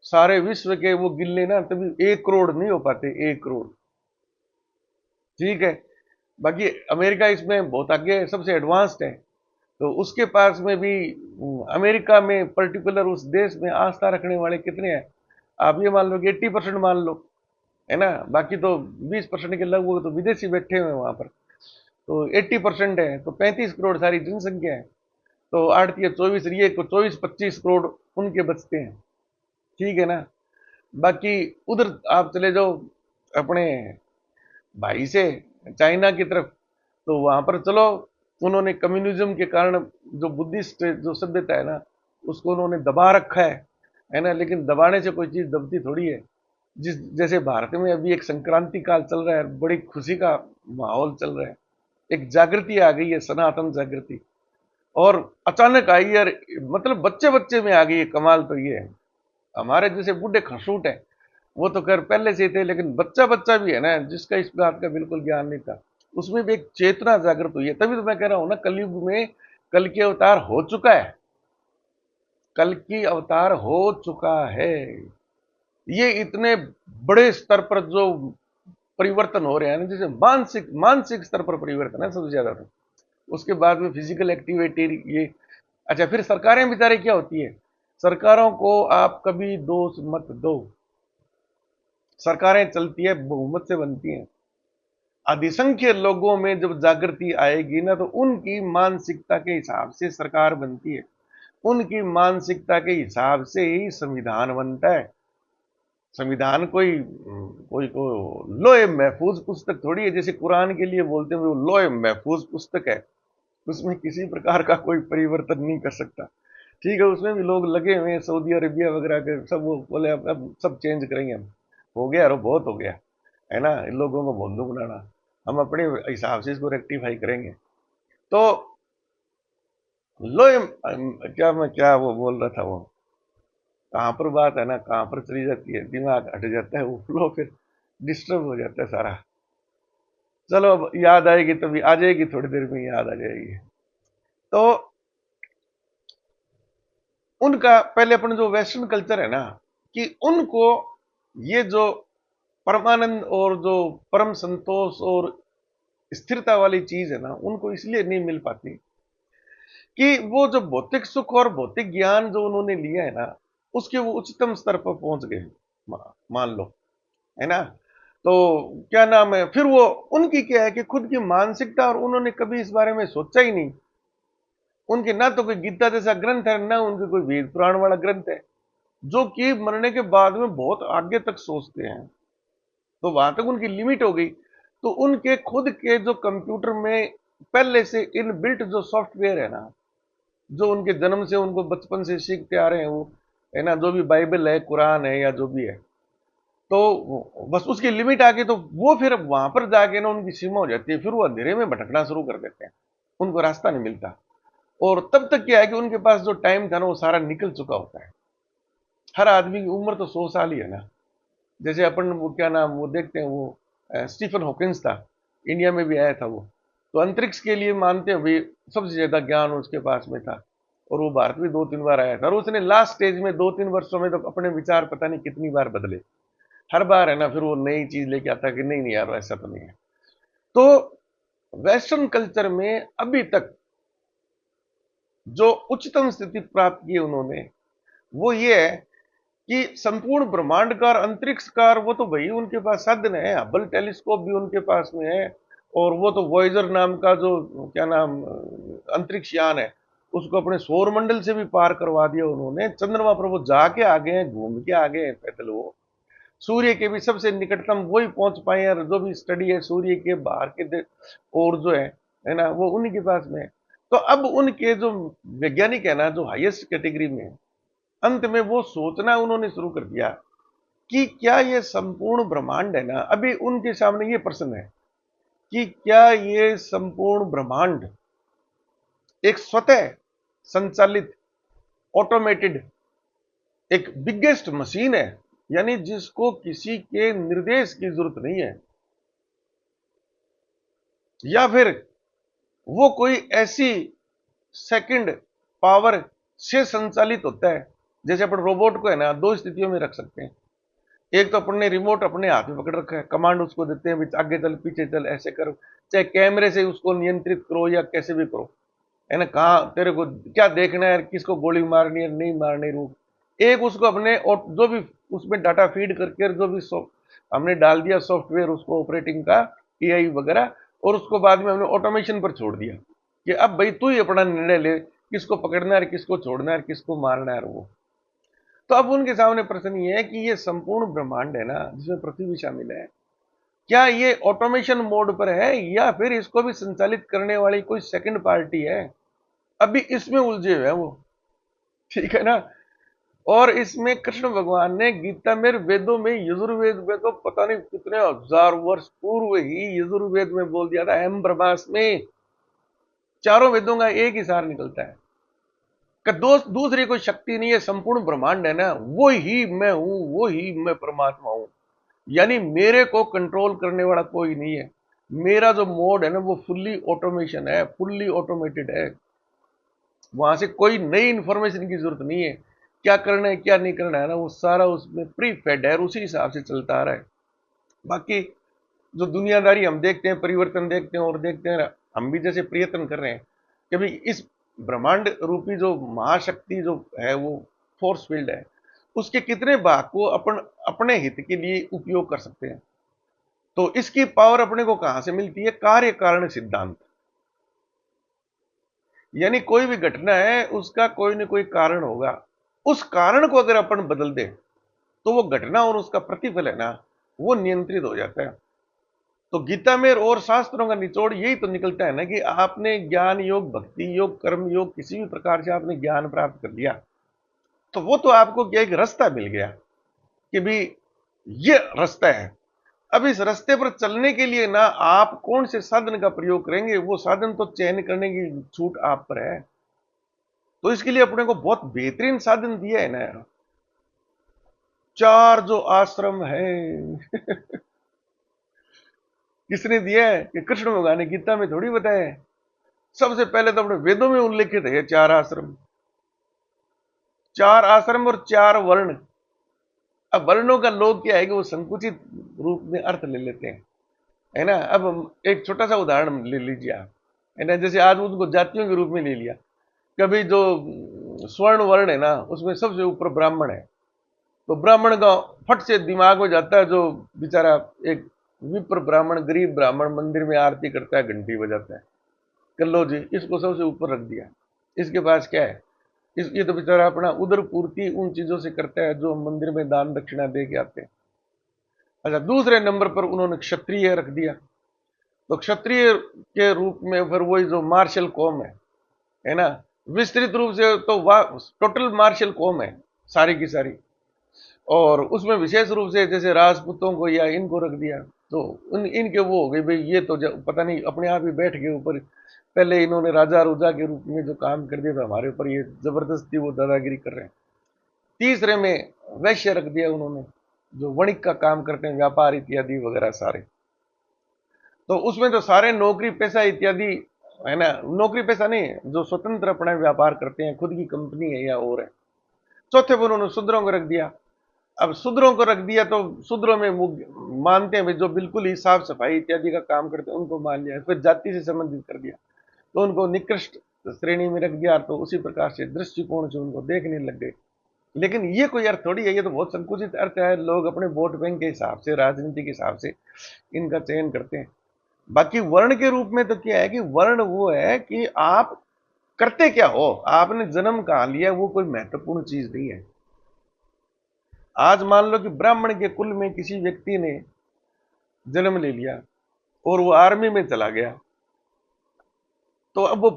[SPEAKER 1] सारे विश्व के वो गिनले ना तभी 1 करोड़ नहीं हो पाते, 1 करोड़, ठीक है। बाकी अमेरिका इसमें बहुत आगे, सबसे एडवांस्ड है, तो उसके पास में भी, अमेरिका में पर्टिकुलर उस देश में आस्था रखने वाले कितने हैं, आप ये मान लो कि 80% मान लो, है ना। बाकी तो 20% के लगभग तो विदेशी बैठे हुए हैं वहां पर, तो 80% है, तो 35 करोड़ सारी जनसंख्या है, तो 8 या 24, ये को 24-25 करोड़ उनके बचते हैं, ठीक है ना। बाकी उधर आप चले जाओ अपने भाई से, चाइना की तरफ, तो वहां पर चलो, उन्होंने कम्युनिज्म के कारण जो बुद्धिस्ट जो सभ्यता है ना, उसको उन्होंने दबा रखा है ना। लेकिन दबाने से कोई चीज दबती थोड़ी है। जिस जैसे भारत में अभी एक संक्रांति काल चल रहा है, बड़ी खुशी का माहौल चल रहा है, एक जागृति आ गई है, सनातन जागृति, और अचानक आई है, मतलब बच्चे बच्चे में आ गई है। कमाल तो ये है, हमारे जैसे बूढ़े खसूट है, वो तो खैर पहले से ही थे, लेकिन बच्चा बच्चा भी है ना, जिसका इस बात का बिल्कुल ज्ञान नहीं था, उसमें भी एक चेतना जागृत हुई है। तभी तो मैं कह रहा हूं ना, कलयुग में कल की अवतार हो चुका है, कल की अवतार हो चुका है। ये इतने बड़े स्तर पर जो परिवर्तन हो रहे हैं ना, जैसे मानसिक मानसिक स्तर पर परिवर्तन है सबसे ज्यादा, तो उसके बाद में फिजिकल एक्टिविटी, ये, अच्छा, फिर सरकारें बेचारे क्या होती है, सरकारों को आप कभी दोष मत दो, सरकारें चलती है बहुमत से बनती हैं। अधिसंख्य लोगों में जब जागृति आएगी ना, तो उनकी मानसिकता के हिसाब से सरकार बनती है, उनकी मानसिकता के हिसाब से ही संविधान बनता है। संविधान कोई लोहे महफूज पुस्तक थोड़ी है, जैसे कुरान के लिए बोलते हैं वो लोहे महफूज पुस्तक है, उसमें किसी प्रकार का कोई परिवर्तन नहीं कर सकता, ठीक है। उसमें भी लोग लगे हुए हैं, सऊदी अरेबिया वगैरह के सब, वो बोले अब सब चेंज करेंगे हम, हो गया, और बहुत हो गया, है ना, इन लोगों को भोंदू बनाना, हम अपने हिसाब से इसको रेक्टिफाई करेंगे। तो लो, क्या मैं क्या वो बोल रहा था, वो कहाँ पर बात है ना, कहाँ पर चली जाती है, दिमाग हट जाता है, वो फ्लो फिर डिस्टर्ब हो जाता है सारा। चलो, अब याद आएगी तभी आ जाएगी, थोड़ी देर में याद आ जाएगी। तो उनका पहले अपन जो वेस्टर्न कल्चर है ना, कि उनको ये जो परमानंद और जो परम संतोष और स्थिरता वाली चीज है ना, उनको इसलिए नहीं मिल पाती कि वो जो भौतिक सुख और भौतिक ज्ञान जो उन्होंने लिया है ना, उसके वो उच्चतम स्तर पर पहुंच गए, मान लो, है ना। तो क्या नाम है, फिर वो उनकी क्या है कि खुद की मानसिकता, और उन्होंने कभी इस बारे में सोचा ही नहीं। उनके ना तो कोई गीता जैसा ग्रंथ है, ना उनके कोई वेद पुराण वाला ग्रंथ है, जो कि मरने के बाद में बहुत आगे तक सोचते हैं। तो वहां तक उनकी लिमिट हो गई। तो उनके खुद के जो कंप्यूटर में पहले से इनबिल्ट जो सॉफ्टवेयर है ना, जो उनके जन्म से उनको बचपन से सीखते आ रहे हैं, वो है ना, जो भी बाइबल है, कुरान है, या जो भी है, तो बस उसकी लिमिट आ गई। तो वो फिर वहां पर जाके ना उनकी सीमा हो जाती है, फिर वो अंधेरे में भटकना शुरू कर देते हैं, उनको रास्ता नहीं मिलता। और तब तक क्या है कि उनके पास जो टाइम था ना, वो सारा निकल चुका होता है। हर आदमी की उम्र तो 100 साल ही है ना। जैसे अपन वो क्या नाम वो देखते हैं, वो स्टीफन हॉकिंस था, इंडिया में भी आया था वो। तो अंतरिक्ष के लिए मानते हैं भाई, सबसे ज्यादा ज्ञान उसके पास में था। और वो भारत भी 2-3 बार आया था, और उसने लास्ट स्टेज में 2-3 वर्षों में तो अपने विचार पता नहीं कितनी बार बदले। हर बार है ना, फिर वो नई चीज लेके आता कि नहीं नहीं यार, ऐसा तो नहीं है। तो वेस्टर्न कल्चर में अभी तक जो उच्चतम स्थिति प्राप्त की है उन्होंने, वो ये है कि संपूर्ण ब्रह्मांड का और अंतरिक्ष का, वो तो भाई उनके पास साधन है, हबल टेलीस्कोप भी उनके पास में है। और वो तो वॉयजर नाम का जो क्या नाम अंतरिक्ष यान है, उसको अपने सौर मंडल से भी पार करवा दिया उन्होंने। चंद्रमा पर वो जाके आ गए हैं, घूम के आ गए हैं पैदल वो। सूर्य के भी सबसे निकटतम वही पहुंच पाए हैं, और जो भी स्टडी है सूर्य के बाहर के और जो है ना, वो उन्हीं के पास में है। तो अब उनके जो वैज्ञानिक है ना, जो हाईएस्ट कैटेगरी में है, अंत में वो सोचना उन्होंने शुरू कर दिया कि क्या ये संपूर्ण ब्रह्मांड है ना, अभी उनके सामने ये प्रश्न है कि क्या ये संपूर्ण ब्रह्मांड एक स्वतः संचालित, ऑटोमेटेड, एक बिगेस्ट मशीन है, यानी जिसको किसी के निर्देश की जरूरत नहीं है, या फिर वो कोई ऐसी सेकंड पावर से संचालित होता है। जैसे अपन रोबोट को है ना, दो स्थितियों में रख सकते हैं। एक तो अपन ने रिमोट अपने हाथ में पकड़ रखा है, कमांड उसको देते हैं, आगे चल, पीछे चल, ऐसे करो, चाहे कैमरे से उसको नियंत्रित करो या कैसे भी करो, है ना, कहाँ तेरे को क्या देखना है, किसको गोली मारनी है, नहीं मारनी, रूप। एक उसको अपने, और जो भी उसमें डाटा फीड करके, जो भी हमने डाल दिया सॉफ्टवेयर उसको, ऑपरेटिंग का, एआई वगैरह, और उसको बाद में हमने ऑटोमेशन पर छोड़ दिया कि अब भाई तू ही अपना निर्णय ले, किसको पकड़ना है, किसको छोड़ना है, किसको मारना है वो। तो अब उनके सामने प्रश्न ये है कि ये संपूर्ण ब्रह्मांड है ना, जिसमें पृथ्वी भी शामिल है, क्या ये ऑटोमेशन मोड पर है, या फिर इसको भी संचालित करने वाली कोई सेकंड पार्टी है। अभी इसमें उलझे हुए हैं वो, ठीक है ना। और इसमें कृष्ण भगवान ने गीता में, वेदों में, यजुर्वेद में तो पता नहीं कितने हजार वर्ष पूर्व ही यजुर्वेद में बोल दिया था, अहम ब्रह्मास्मि। चारों वेदों का एक ही सार निकलता है कि दूसरी कोई शक्ति नहीं है, संपूर्ण ब्रह्मांड है ना, वो ही मैं हूं, वो ही मैं परमात्मा हूं। यानी मेरे को कंट्रोल करने वाला कोई नहीं है। मेरा जो मोड है ना, वो फुल्ली ऑटोमेशन है, फुल्ली ऑटोमेटेड है। वहां से कोई नई इंफॉर्मेशन की जरूरत नहीं है। क्या करना है, क्या नहीं करना है ना, वो सारा उसमें प्री फेड है, उसी हिसाब से चलता आ रहा है। बाकी जो दुनियादारी हम देखते हैं, परिवर्तन देखते हैं, और देखते हैं हम भी जैसे प्रयत्न कर रहे हैं कि भाई इस ब्रह्मांड रूपी जो महाशक्ति जो है, वो फोर्स फील्ड है, उसके कितने भाग को अपन अपने हित के लिए उपयोग कर सकते हैं। तो इसकी पावर अपने को कहां से मिलती है, कार्य कारण सिद्धांत। यानी कोई भी घटना है, उसका कोई ना कोई कारण होगा। उस कारण को अगर अपन बदल दे, तो वो घटना और उसका प्रतिफल है ना, वो नियंत्रित हो जाता है। तो गीता में और शास्त्रों का निचोड़ यही तो निकलता है ना कि आपने ज्ञान योग, भक्ति योग, कर्म योग, किसी भी प्रकार से आपने ज्ञान प्राप्त कर लिया, तो वो तो आपको क्या, एक रास्ता मिल गया कि भी ये रास्ता है। अब इस रास्ते पर चलने के लिए ना, आप कौन से साधन का प्रयोग करेंगे, वो साधन तो चयन करने की छूट आप पर है। तो इसके लिए अपने को बहुत बेहतरीन साधन दिया है ना, चार जो आश्रम है। किसने दिया है, कि कृष्ण भगवान ने गीता में थोड़ी बताया है। सबसे पहले तो अपने वेदों में उल्लेखित है ये चार आश्रम। 4 आश्रम और 4 वर्ण। अब वर्णों का लोग क्या है कि वो संकुचित रूप में अर्थ ले लेते हैं, है ना। अब एक छोटा सा उदाहरण ले लीजिए आप, है ना। जैसे आज उनको जातियों के रूप में ले लिया। कभी जो स्वर्ण वर्ण है ना, उसमें सबसे ऊपर ब्राह्मण है, तो ब्राह्मण का फट से दिमाग में जाता है, जो बेचारा एक विप्र ब्राह्मण, गरीब ब्राह्मण मंदिर में आरती करता है, घंटी बजाता है, कर लो जी, इसको सबसे ऊपर रख दिया। इसके पास क्या है? ये तो बेचारा अपना उदर पूर्ति उन चीजों से करता है जो मंदिर में दान दक्षिणा दे के आते हैं। अच्छा, दूसरे नंबर पर उन्होंने क्षत्रिय रख दिया। तो क्षत्रिय के रूप में फिर वही जो मार्शल कौम है ना, विस्तृत रूप से तो वाह टोटल मार्शल कौम है सारी की सारी। और उसमें विशेष रूप से जैसे राजपूतों को या इनको रख दिया, तो इनके वो हो गए भाई, ये तो पता नहीं अपने आप ही बैठ गए ऊपर। पहले इन्होंने राजा रुजा के रूप में जो काम कर दिया था हमारे ऊपर, ये जबरदस्ती वो दादागिरी कर रहे हैं। तीसरे में वैश्य रख दिया उन्होंने, जो वणिक का काम करते हैं, व्यापार इत्यादि वगैरह सारे। तो उसमें तो सारे नौकरी पेशा इत्यादि, है ना, नौकरी पेशा नहीं, जो स्वतंत्र अपना व्यापार करते हैं, खुद की कंपनी है या और है। चौथे पर उन्होंने शूद्रों को रख दिया। अब शूद्रों को रख दिया तो शूद्रों में मानते हैं जो बिल्कुल ही साफ सफाई इत्यादि का काम करते हैं उनको मान लिया। फिर जाति से संबंधित कर दिया तो उनको निकृष्ट श्रेणी में रख दिया, तो उसी प्रकार से दृष्टिकोण से उनको देखने लग गए। लेकिन ये कोई अर्थ थोड़ी है, ये तो बहुत संकुचित अर्थ है। लोग अपने वोट बैंक के हिसाब से, राजनीति के हिसाब से इनका चयन करते हैं। बाकी वर्ण के रूप में तो क्या है कि वर्ण वो है कि आप करते क्या हो, आपने जन्म कहाँ लिया, वो कोई महत्वपूर्ण चीज नहीं है। आज मान लो कि ब्राह्मण के कुल में किसी व्यक्ति ने जन्म ले लिया और वो आर्मी में चला गया, तो अब वो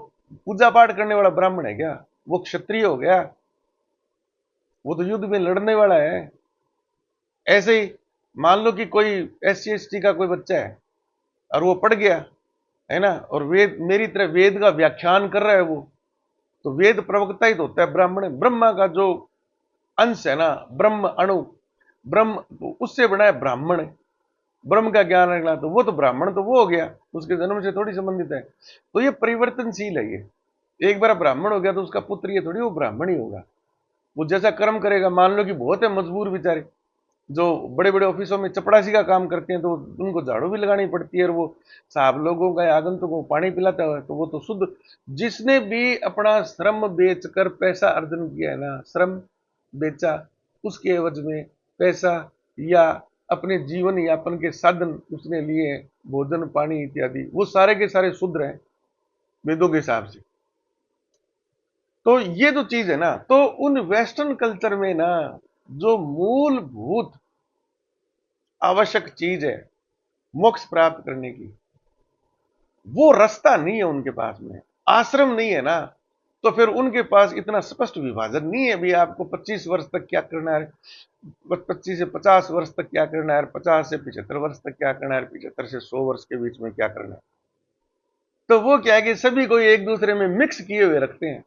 [SPEAKER 1] पूजा पाठ करने वाला ब्राह्मण है क्या? वो क्षत्रिय हो गया? वो तो युद्ध में लड़ने वाला है। ऐसे ही मान लो कि कोई SC ST का कोई बच्चा है और वो पढ़ गया, है ना, और वेद मेरी तरह वेद का व्याख्यान कर रहा है वो, तो वेद प्रवक्ता ही तो होता है ब्राह्मण। ब्रह्मा का जो अंश है ना, ब्रह्म अणु, ब्रह्म उससे बना है ब्राह्मण। ब्रह्म का ज्ञान रखना, तो वो तो ब्राह्मण तो वो हो गया, उसके जन्म से थोड़ी संबंधित है। तो ये परिवर्तनशील है। ये एक बार ब्राह्मण हो गया तो उसका पुत्र ये थोड़ी वो ब्राह्मण ही होगा। वो जैसा कर्म करेगा, मान लो कि बहुत है मजबूर बेचारे, जो बड़े बड़े ऑफिसों में चपड़ासी का काम करते हैं, तो उनको झाड़ू भी लगानी पड़ती है, और वो साहब लोगों का आगंतुक को पानी पिलाता है, तो वो तो शुद्ध। जिसने भी अपना श्रम बेचकर पैसा अर्जन किया है ना, श्रम बेचा, उसके एवज में पैसा या अपने जीवन यापन के साधन उसने लिए, भोजन पानी इत्यादि, वो सारे के सारे शुद्र हैं वेदों के हिसाब से। तो ये जो चीज है ना, तो उन वेस्टर्न कल्चर में ना, जो मूलभूत आवश्यक चीज है मोक्ष प्राप्त करने की, वो रास्ता नहीं है उनके पास में, आश्रम नहीं है ना, तो फिर उनके पास इतना स्पष्ट विभाजन नहीं है भी आपको 25 वर्ष तक क्या करना है, 25 से 50 वर्ष तक क्या करना है, 50 से 75 वर्ष तक क्या करना है, 75 से 100 वर्ष के बीच में क्या करना है। तो वो क्या है कि सभी को एक दूसरे में मिक्स किए हुए रखते हैं,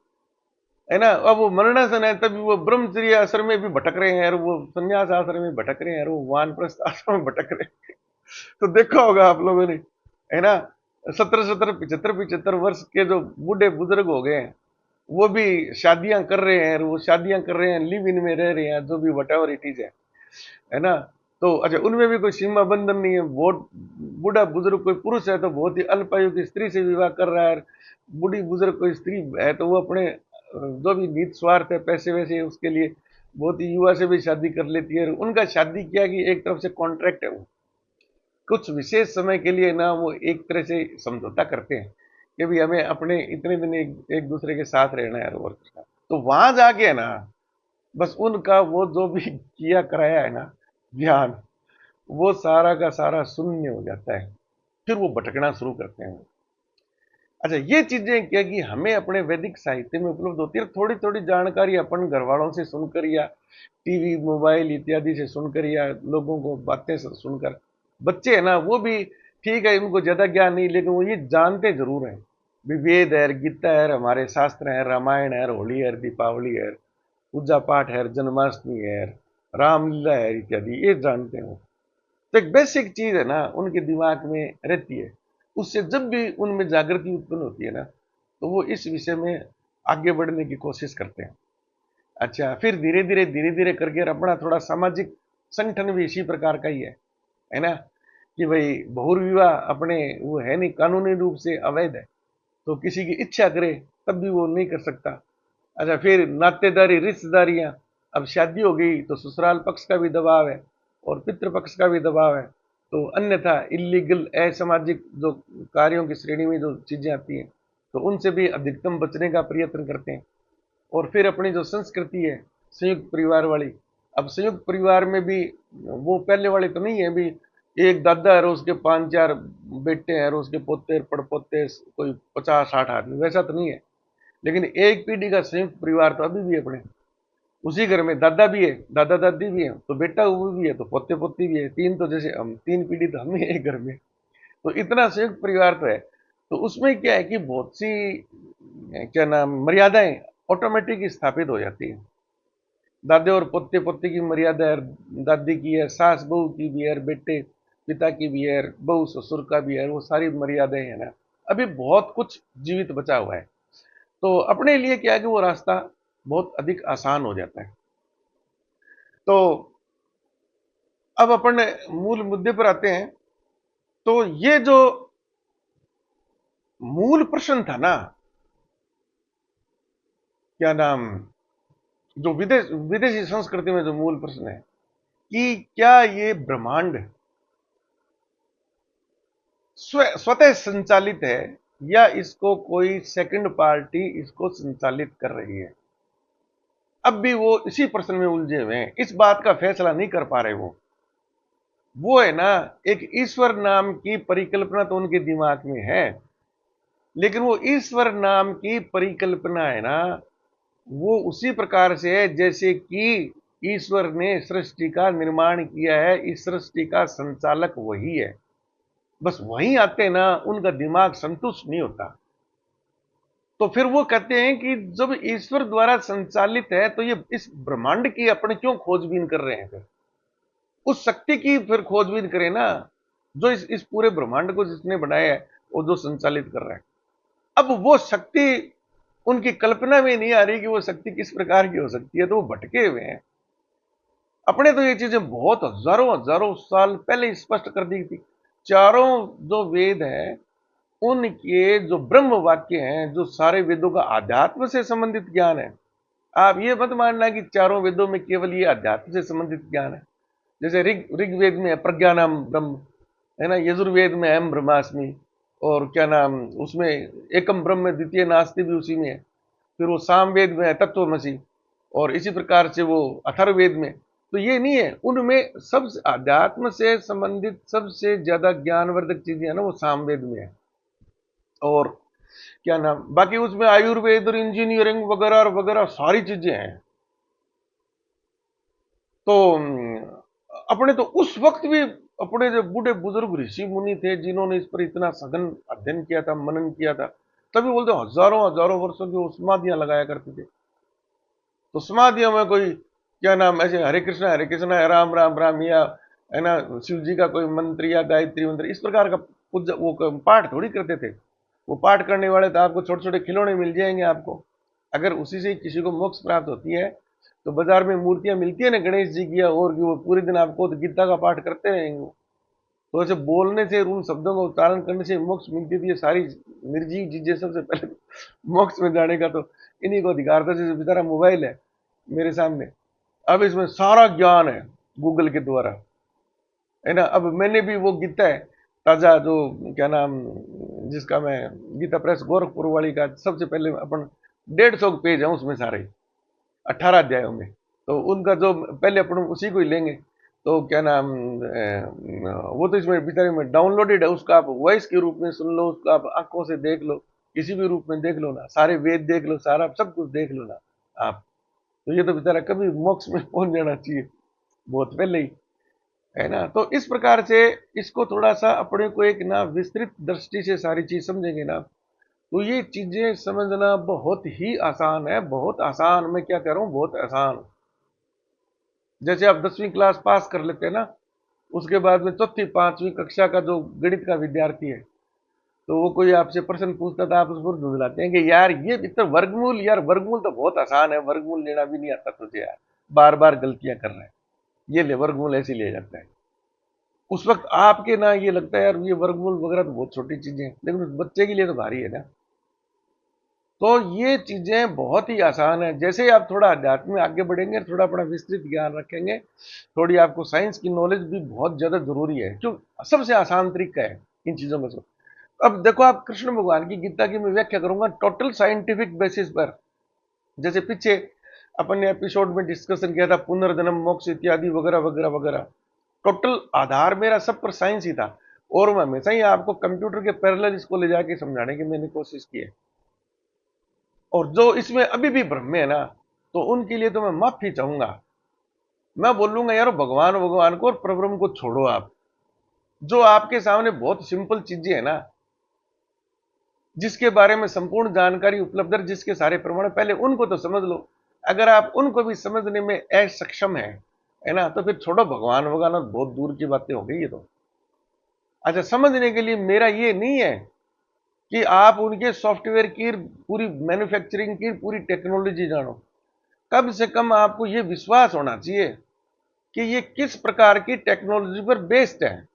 [SPEAKER 1] है ना। अब वो मरणासन है, तभी वो ब्रह्मचर्य आश्रम में भी भटक रहे हैं, और वो संन्यास आश्रम में भटक रहे हैं, और वो वानप्रस्थ आश्रम में भटक रहे हैं। तो देखा होगा आप लोगों ने, है ना, 17 17 75 75 वर्ष के जो बूढ़े बुजुर्ग हो गए हैं, वो भी शादियां कर रहे हैं, वो शादियां कर रहे हैं, लिव इन में रह रहे हैं, जो भी वट एवर इट इज है ना। तो अच्छा, उनमें भी कोई सीमा बंधन नहीं है। बहुत बूढ़ा बुजुर्ग कोई पुरुष है तो बहुत ही अल्पायु की स्त्री से विवाह कर रहा है, बूढ़ी बुजुर्ग कोई स्त्री है तो वो अपने जो भी निहित स्वार्थ है, पैसे वैसे उसके लिए बहुत ही युवा से भी शादी कर लेती है। उनका शादी किया कि एक तरफ से कॉन्ट्रैक्ट है, वो कुछ विशेष समय के लिए ना वो एक तरह से समझौता करते हैं कि भी हमें अपने इतने दिन एक दूसरे के साथ रहना है और करना। तो वहां जाके है ना, बस उनका वो जो भी किया कराया है ना ज्ञान, वो सारा का सारा शून्य हो जाता है। फिर वो भटकना शुरू करते हैं। अच्छा, ये चीजें क्या कि हमें अपने वैदिक साहित्य में उपलब्ध होती है, थोड़ी थोड़ी जानकारी अपन घर वालों से सुनकर या टीवी मोबाइल इत्यादि से सुनकर या लोगों को बातें से सुनकर। बच्चे है ना, वो भी ठीक है, उनको ज्यादा ज्ञान नहीं, लेकिन वो ये जानते जरूर हैं भी वेद है, गीता है, हमारे शास्त्र है, रामायण है, होली है, दीपावली है, पूजा पाठ है, जन्माष्टमी है, रामलीला है इत्यादि, ये जानते हैं। तो एक बेसिक चीज है ना उनके दिमाग में रहती है। उससे जब भी उनमें जागृति उत्पन्न होती है ना, तो वो इस विषय में आगे बढ़ने की कोशिश करते हैं। अच्छा, फिर धीरे धीरे करके अपना थोड़ा सामाजिक संगठन भी इसी प्रकार का ही है ना, कि भाई बहुर्विवाह अपने वो है नहीं, कानूनी रूप से अवैध है, तो किसी की इच्छा करे तब भी वो नहीं कर सकता। अच्छा, फिर नातेदारी रिश्तेदारियां, अब शादी हो गई तो ससुराल पक्ष का भी दबाव है और पितृ पक्ष का भी दबाव है, तो अन्यथा इलीगल असामाजिक जो कार्यों की श्रेणी में जो चीजें आती हैं तो उनसे भी अधिकतम बचने का प्रयत्न करते हैं। और फिर अपनी जो संस्कृति है संयुक्त परिवार वाली, अब संयुक्त परिवार में भी वो पहले वाले तो नहीं है, अभी एक दादा है और उसके 5-4 बेटे हैं और उसके पोते पड़पोते कोई 50-60 आदमी, वैसा तो नहीं है। लेकिन एक पीढ़ी का संयुक्त परिवार तो अभी भी है अपने, उसी घर में दादा भी है, दादा दादी भी है, तो बेटा वो भी है, तो पोते पोती भी है, तीन तो जैसे हम 3 पीढ़ी तो हम ही एक घर में, तो इतना संयुक्त परिवार तो है। तो उसमें क्या है कि बहुत सी क्या नाम मर्यादाएं ऑटोमेटिक स्थापित हो जाती है। दादे और पोते पोते की मर्यादा है, दादी की है, सास बहू की भी है, बेटे पिता की भी है, बहू ससुर का भी है, वो सारी मर्यादाएं है ना, अभी बहुत कुछ जीवित बचा हुआ है। तो अपने लिए क्या है कि वो रास्ता बहुत अधिक आसान हो जाता है। तो अब अपन मूल मुद्दे पर आते हैं। तो ये जो मूल प्रश्न था ना, क्या नाम, जो विदेशी संस्कृति में जो मूल प्रश्न है कि क्या ये ब्रह्मांड स्वतः संचालित है या इसको कोई सेकंड पार्टी इसको संचालित कर रही है। अब भी वो इसी प्रश्न में उलझे हुए हैं, इस बात का फैसला नहीं कर पा रहे। वो है ना, एक ईश्वर नाम की परिकल्पना तो उनके दिमाग में है, लेकिन वो ईश्वर नाम की परिकल्पना है ना, वो उसी प्रकार से है जैसे कि ईश्वर ने सृष्टि का निर्माण किया है, इस सृष्टि का संचालक वही है। बस वहीं आते ना, उनका दिमाग संतुष्ट नहीं होता। तो फिर वो कहते हैं कि जब ईश्वर द्वारा संचालित है तो ये इस ब्रह्मांड की अपने क्यों खोजबीन कर रहे हैं, फिर उस शक्ति की फिर खोजबीन करें ना, जो इस पूरे ब्रह्मांड को जिसने बनाया है, वो जो संचालित कर रहा है। अब वो शक्ति उनकी कल्पना में नहीं आ रही कि वो शक्ति किस प्रकार की हो सकती है, तो वो भटके हुए हैं। अपने तो ये चीजें बहुत हजारों हजारों साल पहले स्पष्ट कर दी थी। चारों जो वेद हैं उनके जो ब्रह्म वाक्य हैं, जो सारे वेदों का अध्यात्म से संबंधित ज्ञान है। आप ये मत मानना कि चारों वेदों में केवल ये अध्यात्म से संबंधित ज्ञान है। जैसे ऋग्वेद में है प्रज्ञानम ब्रह्म, है ना, यजुर्वेद में अहम ब्रह्मास्मि, और क्या नाम उसमें एकम ब्रह्म द्वितीय नास्ति भी उसी में है। फिर वो सामवेद में है तत्वमसि, और इसी प्रकार से वो अथर्ववेद में। तो ये नहीं है, उनमें सबसे अध्यात्म से संबंधित सबसे ज्यादा ज्ञानवर्धक चीजें है ना, वो सामवेद में है। और क्या नाम बाकी उसमें आयुर्वेद और इंजीनियरिंग वगैरह और वगैरह सारी चीजें हैं। तो अपने तो उस वक्त भी अपने जो बूढ़े बुजुर्ग ऋषि मुनि थे जिन्होंने इस पर इतना सघन अध्ययन किया था, मनन किया था, तभी बोलते हजारों हजारों वर्षों की वो समाधियां लगाया करते थे। तो समाधियों में कोई क्या नाम ऐसे हरे कृष्ण राम राम राम, या है ना शिव जी का कोई मंत्र या गायत्री मंत्र इस प्रकार का पूजा वो पाठ थोड़ी करते थे। वो पाठ करने वाले तो आपको छोटे छोटे खिलौने मिल जाएंगे आपको, अगर उसी से किसी को मोक्ष प्राप्त होती है। तो बाजार में मूर्तियां मिलती है ना गणेश जी की और की, वो पूरे दिन आपको तो गीता का पाठ करते रहेंगे वो। तो ऐसे बोलने से उन शब्दों का उच्चारण करने से मोक्ष मिलती थी। ये सारी निर्जीव चीजें सबसे पहले मोक्ष में जाने का तो इन्हीं को अधिकार था। जैसे बेचारा मोबाइल है मेरे सामने, अब इसमें सारा ज्ञान है गूगल के द्वारा, है ना। अब मैंने भी वो गीता है ताजा जो क्या नाम जिसका मैं गीता प्रेस गोरखपुर वाली का सबसे पहले अपन 150 पेज है उसमें सारे 18 अध्यायों में, तो उनका जो पहले अपन उसी को ही लेंगे। तो क्या नाम वो तो इसमें बेचारे में डाउनलोडेड है, उसका आप वॉइस के रूप में सुन लो, उसको आप आंखों से देख लो, किसी भी रूप में देख लो ना, सारे वेद देख लो, सारा सब कुछ देख लो ना आप। तो ये तो बेचारा कभी मोक्ष में पहुंच जाना चाहिए बहुत पहले ही, है ना। तो इस प्रकार से इसको थोड़ा सा अपने को एक ना विस्तृत दृष्टि से सारी चीज समझेंगे ना, तो ये चीजें समझना बहुत ही आसान है, बहुत आसान। मैं क्या कह रहा हूं, बहुत आसान। जैसे आप 10वीं क्लास पास कर लेते हैं ना, उसके बाद में चौथी 5वीं कक्षा का जो गणित का विद्यार्थी है, तो वो कोई आपसे प्रश्न पूछता था, आप उस पर झुंझलाते हैं कि यार ये इतना वर्गमूल, यार वर्गमूल तो बहुत आसान है, वर्गमूल लेना भी नहीं आता तुझे यार, बार बार गलतियां कर रहा है, ये ले वर्गमूल ऐसे लिया जाता है। उस वक्त आपके ना ये लगता है यार ये वर्गमूल वगैरह तो बहुत छोटी चीजें हैं, लेकिन उस बच्चे के लिए तो भारी है ना। तो ये चीजें बहुत ही आसान है। जैसे ही आप थोड़ा अध्यात्म में आगे बढ़ेंगे, थोड़ा अपना विस्तृत ज्ञान रखेंगे, थोड़ी आपको साइंस की नॉलेज भी बहुत ज्यादा जरूरी है, क्यों सबसे आसान तरीका है इन चीजों में से। अब देखो, आप कृष्ण भगवान की गीता की मैं व्याख्या करूंगा टोटल साइंटिफिक बेसिस पर। जैसे पीछे अपन ने एपिसोड में डिस्कशन किया था पुनर्जन्म, मोक्ष इत्यादि वगैरह वगैरह वगैरह, टोटल आधार मेरा सब पर साइंस ही था। और मैं हमेशा ही आपको कंप्यूटर के पैरेलल इसको ले जाके समझाने की मैंने कोशिश की है। और जो इसमें अभी भी भ्रम में है ना, तो उनके लिए तो मैं माफी चाहूंगा। मैं बोलूंगा यार भगवान भगवान को और परब्रह्म को छोड़ो आप। जो आपके सामने बहुत सिंपल चीजें है ना, जिसके बारे में संपूर्ण जानकारी उपलब्ध है, जिसके सारे प्रमाण, पहले उनको तो समझ लो। अगर आप उनको भी समझने में असक्षम है ना, तो फिर छोड़ो भगवान भगवान, बहुत दूर की बातें हो गई ये तो। अच्छा, समझने के लिए मेरा ये नहीं है कि आप उनके सॉफ्टवेयर की पूरी मैन्युफैक्चरिंग की पूरी टेक्नोलॉजी जानो। कम से कम आपको ये विश्वास होना चाहिए कि ये किस प्रकार की टेक्नोलॉजी पर बेस्ड है।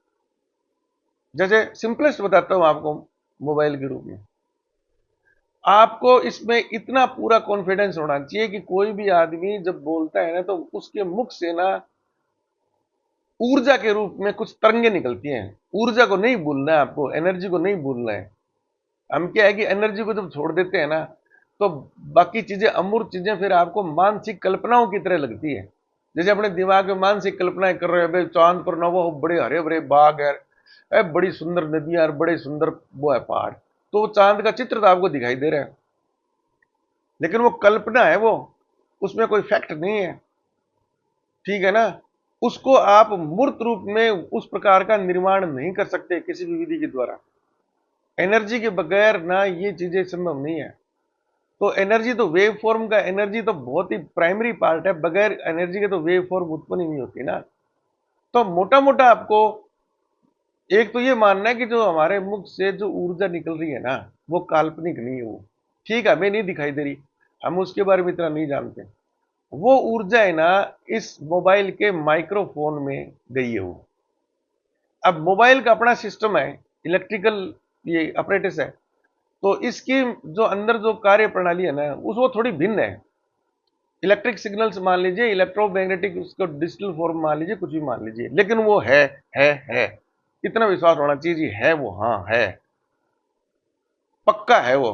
[SPEAKER 1] जैसे सिंपलेस्ट बताता हूं आपको, मोबाइल के रूप में आपको इसमें इतना पूरा कॉन्फिडेंस होना चाहिए कि कोई भी आदमी जब बोलता है ना, तो उसके मुख से ना ऊर्जा के रूप में कुछ तरंगे निकलती हैं। ऊर्जा को नहीं भूलना है आपको, एनर्जी को नहीं भूलना है। हम क्या है कि एनर्जी को जब छोड़ देते हैं ना, तो बाकी चीजें, अमूर्त चीजें फिर आपको मानसिक कल्पनाओं की तरह लगती है। जैसे अपने दिमाग में मानसिक कल्पनाएं कर रहे हैं, चांद पर ना वो बड़े हरे भरे बाग है, बड़ी सुंदर नदियां और बड़े सुंदर वो है पहाड़, तो वो चांद का चित्र तो आपको दिखाई दे रहा है, लेकिन वो कल्पना है, वो उसमें कोई फैक्ट नहीं है। ठीक है ना। उसको आप मूर्त रूप में उस प्रकार का निर्माण नहीं कर सकते किसी भी विधि के द्वारा। एनर्जी के बगैर ना ये चीजें संभव नहीं है। तो एनर्जी तो वेव फॉर्म का, एनर्जी तो बहुत ही प्राइमरी पार्ट है, बगैर एनर्जी के तो वेव फॉर्म उत्पन्न ही नहीं होती ना। तो मोटा मोटा आपको एक तो ये मानना है कि जो हमारे मुख से जो ऊर्जा निकल रही है ना, वो काल्पनिक नहीं है। वो ठीक है, हमें नहीं दिखाई दे रही, हम उसके बारे में इतना नहीं जानते। वो ऊर्जा है ना, इस मोबाइल के माइक्रोफोन में गई है वो। अब मोबाइल का अपना सिस्टम है, इलेक्ट्रिकल ये अपरेटस है, तो इसकी जो अंदर जो कार्य प्रणाली है ना, उस वो थोड़ी भिन्न है। इलेक्ट्रिक सिग्नल्स मान लीजिए, इलेक्ट्रोमैग्नेटिक उसको डिजिटल फॉर्म मान लीजिए, कुछ भी मान लीजिए, लेकिन वो है। इतना विश्वास होना चाहिए, है वो, हाँ है, पक्का है वो।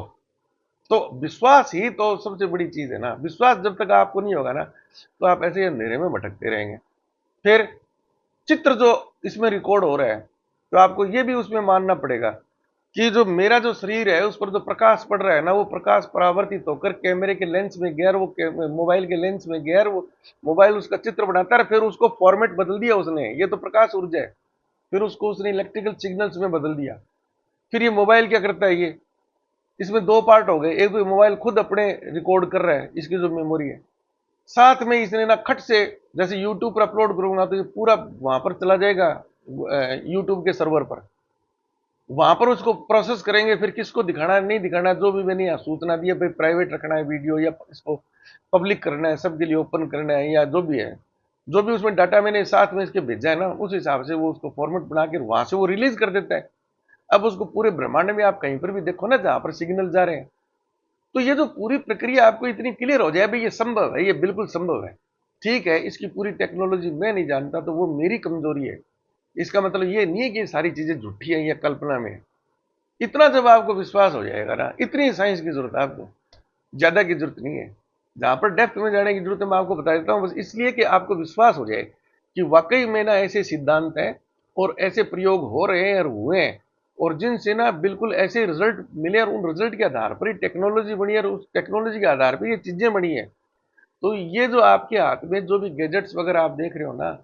[SPEAKER 1] तो विश्वास ही तो सबसे बड़ी चीज है ना। विश्वास जब तक आपको नहीं होगा ना, तो आप ऐसे ही अंधेरे में भटकते रहेंगे। फिर चित्र जो इसमें रिकॉर्ड हो रहा है, तो आपको ये भी उसमें मानना पड़ेगा कि जो मेरा जो शरीर है उस पर जो प्रकाश पड़ रहा है ना, वो प्रकाश परावर्तित होकर कैमरे के लेंस में गया, वो मोबाइल के लेंस में गया, वो मोबाइल उसका चित्र बनाता है, फिर उसको फॉर्मेट बदल दिया उसने, ये तो प्रकाश ऊर्जा है। फिर उसको उसने इलेक्ट्रिकल सिग्नल्स में बदल दिया। फिर ये मोबाइल क्या करता है, ये इसमें दो पार्ट हो गए। एक तो मोबाइल खुद अपने रिकॉर्ड कर रहा है, इसकी जो मेमोरी है, साथ में इसने ना खट से, जैसे यूट्यूब पर अपलोड करूंगा तो ये पूरा वहां पर चला जाएगा, यूट्यूब के सर्वर पर। वहां पर उसको प्रोसेस करेंगे, फिर किसको दिखाना है नहीं दिखाना है, जो भी मैंने यहाँ सूचना दी है भाई, प्राइवेट रखना है वीडियो या इसको पब्लिक करना है, सबके लिए ओपन करना है, या जो भी है, जो भी उसमें डाटा मैंने साथ में इसके भेजा है ना, उस हिसाब से वो उसको फॉर्मेट बना के वहां से वो रिलीज कर देता है। अब उसको पूरे ब्रह्मांड में आप कहीं पर भी देखो ना, जहां पर सिग्नल जा रहे हैं, तो ये जो पूरी प्रक्रिया आपको इतनी क्लियर हो जाए भाई ये संभव है, ये बिल्कुल संभव है। ठीक है, इसकी पूरी टेक्नोलॉजी मैं नहीं जानता, तो वो मेरी कमजोरी है। इसका मतलब ये नहीं है कि ये सारी चीजें झूठी हैं या कल्पना में है। इतना जब आपको विश्वास हो जाएगा ना, इतनी साइंस की जरूरत है आपको, ज्यादा की जरूरत नहीं है। जहां पर डेप्थ में जाने की जरूरत है, मैं आपको बता देता हूं, बस इसलिए कि आपको विश्वास हो जाए कि वाकई में ना ऐसे सिद्धांत हैं और ऐसे प्रयोग हो रहे हैं और हुए हैं, और जिनसे ना बिल्कुल ऐसे रिजल्ट मिले, और उन रिजल्ट के आधार पर ही टेक्नोलॉजी बनी है, और उस टेक्नोलॉजी के आधार पर ये चीजें बनी है। तो ये जो आपके हाथ में जो भी गैजेट्स वगैरह आप देख रहे हो ना,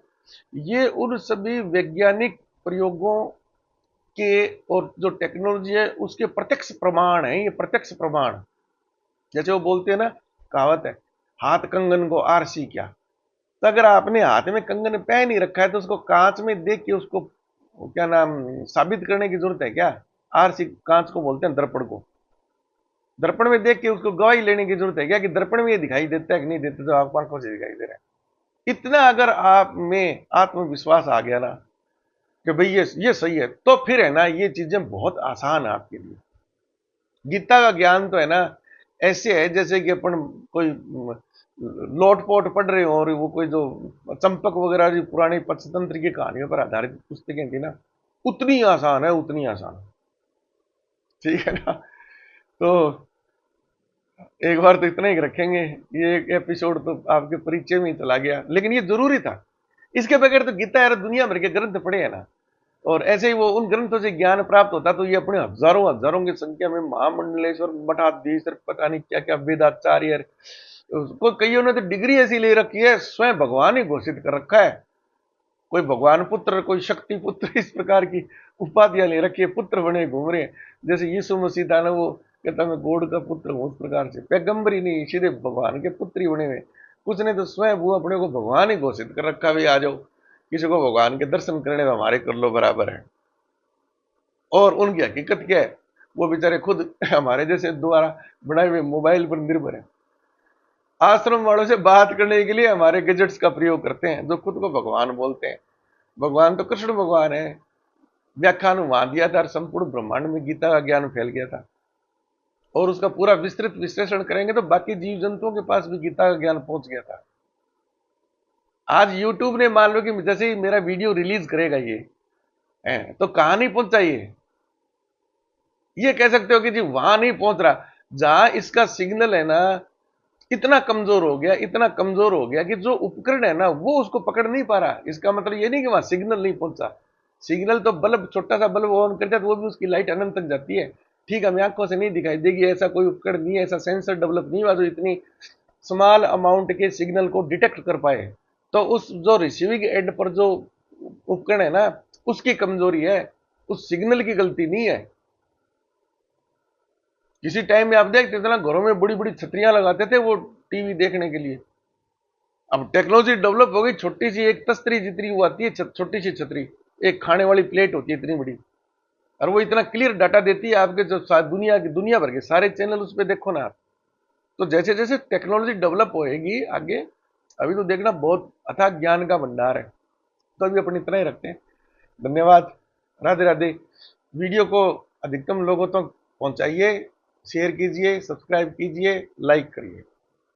[SPEAKER 1] ये उन सभी वैज्ञानिक प्रयोगों के और जो टेक्नोलॉजी है उसके प्रत्यक्ष प्रमाण है, ये प्रत्यक्ष प्रमाण। जैसे वो बोलते हैं ना, कहावत है, हाथ कंगन को आरसी क्या। तो अगर आपने हाथ में कंगन पहन ही रखा है, तो उसको कांच में देख के उसको क्या नाम साबित करने की जरूरत है क्या। आरसी कांच को बोलते हैं, दर्पण को। दर्पण में देख के उसको गवाही लेने की जरूरत है क्या कि दर्पण में ये दिखाई देता है कि नहीं देता, जो आपको आंखों से दिखाई दे रहा है। इतना अगर आप में आत्मविश्वास आ गया ना कि भाई ये सही है, तो फिर है ना ये चीजें बहुत आसान है आपके लिए। गीता का ज्ञान तो है ना ऐसे है जैसे कि अपन कोई लोटपोट पढ़ रहे हो, और वो कोई जो चंपक वगैरह जो पुरानी पंचतंत्र की कहानियों पर आधारित पुस्तकें थी ना, उतनी आसान है, उतनी आसान। ठीक है ना। तो एक बार तो इतना ही रखेंगे, ये एक एपिसोड तो आपके परिचय में ही चला गया, लेकिन ये जरूरी था। इसके बगैर तो गीता यार दुनिया भर के ग्रंथ पढ़े हैं ना, और ऐसे ही वो उन ग्रंथों से ज्ञान प्राप्त होता, तो ये अपने हजारों हजारों की संख्या में महामंडलेश्वर, मठाधीश, पता नहीं क्या क्या वेदाचार्य, उसको कईयों ने तो डिग्री ऐसी ले रखी है, स्वयं भगवान ही घोषित कर रखा है। कोई भगवान पुत्र, कोई शक्ति पुत्र, इस प्रकार की उपाधियां ले रखी है, पुत्र बने घूम रहे हैं। जैसे यीशु मसीह था ना, वो कहता मैं गॉड का पुत्र हूं, उस प्रकार से पैगंबर ही नहीं, सीधे भगवान के पुत्र ही बने हुए। कुछ ने तो स्वयं वो अपने को भगवान ही घोषित कर रखा, भी आ जाओ किसी को भगवान के दर्शन करने में हमारे कर लो बराबर है। और उनकी हकीकत क्या है, वो बेचारे खुद हमारे जैसे द्वारा बनाए हुए मोबाइल पर निर्भर है। आश्रम वालों से बात करने के लिए हमारे गैजेट्स का प्रयोग करते हैं, जो खुद को भगवान बोलते हैं। भगवान तो कृष्ण भगवान है। व्याख्यान वहां दिया था, संपूर्ण ब्रह्मांड में गीता का ज्ञान फैल गया था, और उसका पूरा विस्तृत विश्लेषण करेंगे तो बाकी जीव जंतुओं के पास भी गीता का ज्ञान पहुंच गया था। आज यूट्यूब ने मान लो कि जैसे ही मेरा वीडियो रिलीज करेगा ये तो कहां नहीं पहुंचा, ये कह सकते हो कि जी वहां नहीं पहुंच रहा, जहां इसका सिग्नल है ना इतना कमजोर हो गया, इतना कमजोर हो गया कि जो उपकरण है ना वो उसको पकड़ नहीं पा रहा। इसका मतलब ये नहीं कि वहां सिग्नल नहीं पहुंचा, सिग्नल तो बल्ब, छोटा सा बल्ब ऑन करता है तो वो भी उसकी लाइट अनंत तक जाती है। ठीक है, हमें आंखों से नहीं दिखाई देगी, ऐसा कोई उपकरण नहीं है, ऐसा सेंसर डेवलप नहीं हुआ जो इतनी स्मॉल अमाउंट के सिग्नल को डिटेक्ट कर पाए। तो उस जो रिसीविंग एंड पर जो उपकरण है ना उसकी कमजोरी है, उस सिग्नल की गलती नहीं है। किसी टाइम में आप देखते थे ना, घरों में बड़ी बड़ी छतरियां लगाते थे वो टीवी देखने के लिए। अब टेक्नोलॉजी डेवलप हो गई, छोटी सी एक तस्तरी जितनी वो आती है, छोटी सी छतरी, एक खाने वाली प्लेट होती है इतनी बड़ी, और वो इतना क्लियर डाटा देती है आपके जो दुनिया भर के सारे चैनल उस पर देखो ना आप। तो जैसे जैसे टेक्नोलॉजी डेवलप होएगी आगे, अभी तो देखना बहुत अथाह ज्ञान का भंडार है। तो अभी अपन इतना ही रखते हैं। धन्यवाद। राधे राधे। वीडियो को अधिकतम लोगों तक पहुंचाइए, शेयर कीजिए, सब्सक्राइब कीजिए, लाइक करिए।